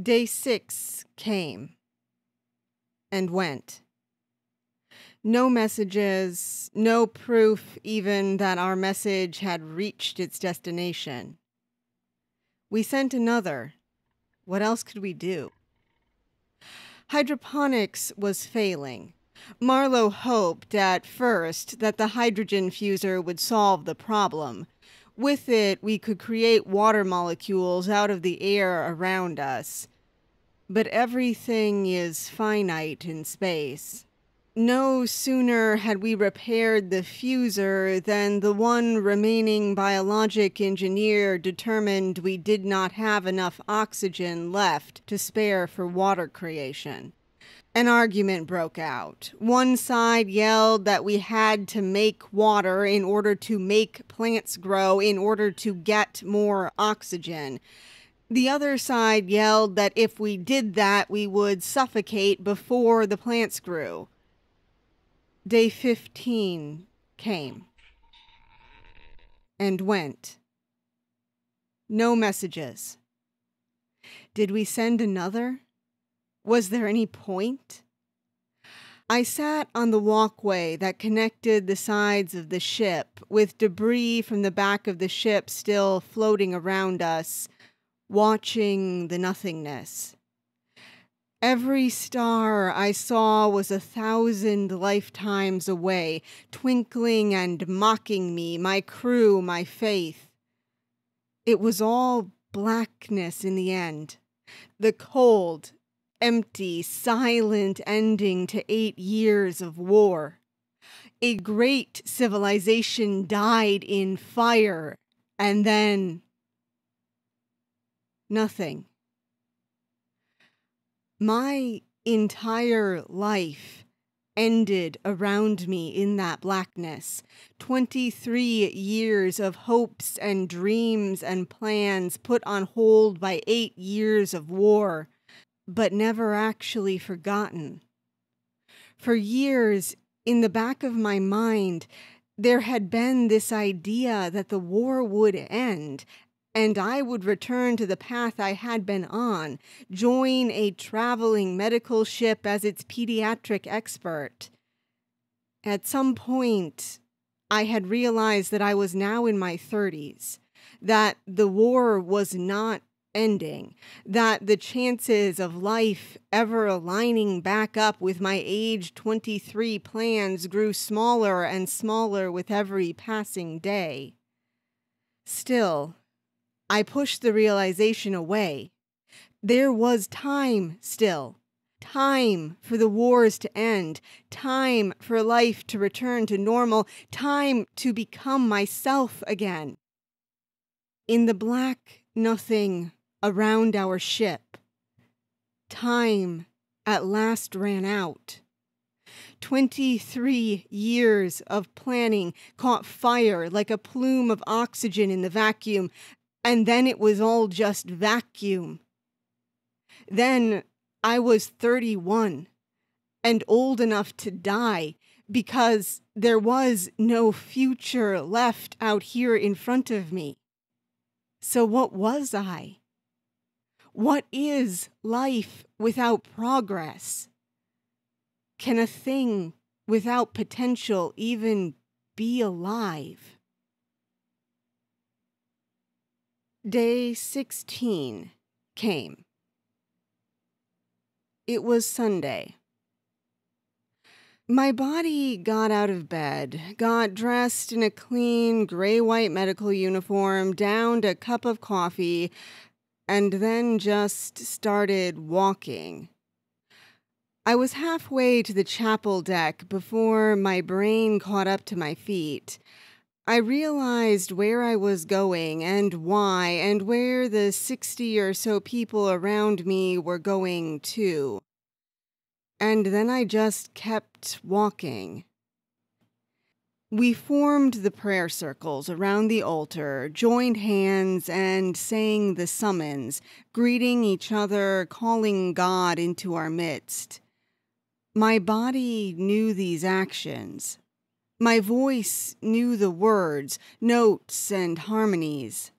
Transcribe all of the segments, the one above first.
Day 6 came and went. No messages, no proof even that our message had reached its destination. We sent another. What else could we do? Hydroponics was failing. Marlowe hoped at first that the hydrogen fuser would solve the problem. With it, we could create water molecules out of the air around us. But everything is finite in space. No sooner had we repaired the fuser than the one remaining biologic engineer determined we did not have enough oxygen left to spare for water creation. An argument broke out. One side yelled that we had to make water in order to make plants grow in order to get more oxygen. The other side yelled that if we did that, we would suffocate before the plants grew. Day 15 came and went. No messages. Did we send another? Was there any point? I sat on the walkway that connected the sides of the ship, with debris from the back of the ship still floating around us, watching the nothingness. Every star I saw was 1,000 lifetimes away, twinkling and mocking me, my crew, my faith. It was all blackness in the end. The cold, empty, silent ending to 8 years of war. A great civilization died in fire, and then nothing. My entire life ended around me in that blackness. 23 years of hopes and dreams and plans put on hold by 8 years of war, but never actually forgotten. For years, in the back of my mind, there had been this idea that the war would end, and I would return to the path I had been on, join a traveling medical ship as its pediatric expert. At some point, I had realized that I was now in my 30s, that the war was not ending, that the chances of life ever aligning back up with my age 23 plans grew smaller and smaller with every passing day. Still, I pushed the realization away. There was time still. Time for the wars to end. Time for life to return to normal. Time to become myself again. In the black nothing around our ship, time at last ran out. 23 years of planning caught fire like a plume of oxygen in the vacuum, and then it was all just vacuum. Then I was 31 and old enough to die because there was no future left out here in front of me. So what was I? What is life without progress? Can a thing without potential even be alive? Day 16 came. It was Sunday. My body got out of bed, got dressed in a clean gray-white medical uniform, downed a cup of coffee, and then just started walking. I was halfway to the chapel deck before my brain caught up to my feet. I realized where I was going and why, and where the 60 or so people around me were going too. And then I just kept walking. We formed the prayer circles around the altar, joined hands, and sang the summons, greeting each other, calling God into our midst. My body knew these actions. My voice knew the words, notes, and harmonies.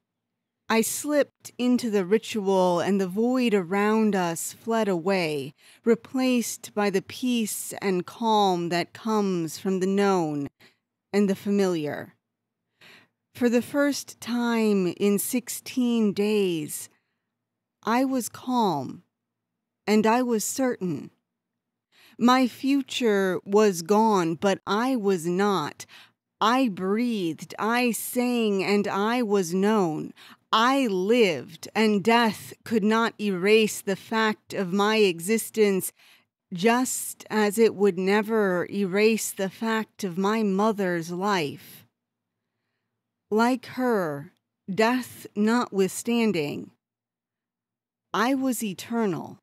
I slipped into the ritual, and the void around us fled away, replaced by the peace and calm that comes from the known and the familiar. For the first time in 16 days, I was calm, and I was certain. My future was gone, but I was not. I breathed, I sang, and I was known. I lived, and death could not erase the fact of my existence, just as it would never erase the fact of my mother's life. Like her, death notwithstanding, I was eternal.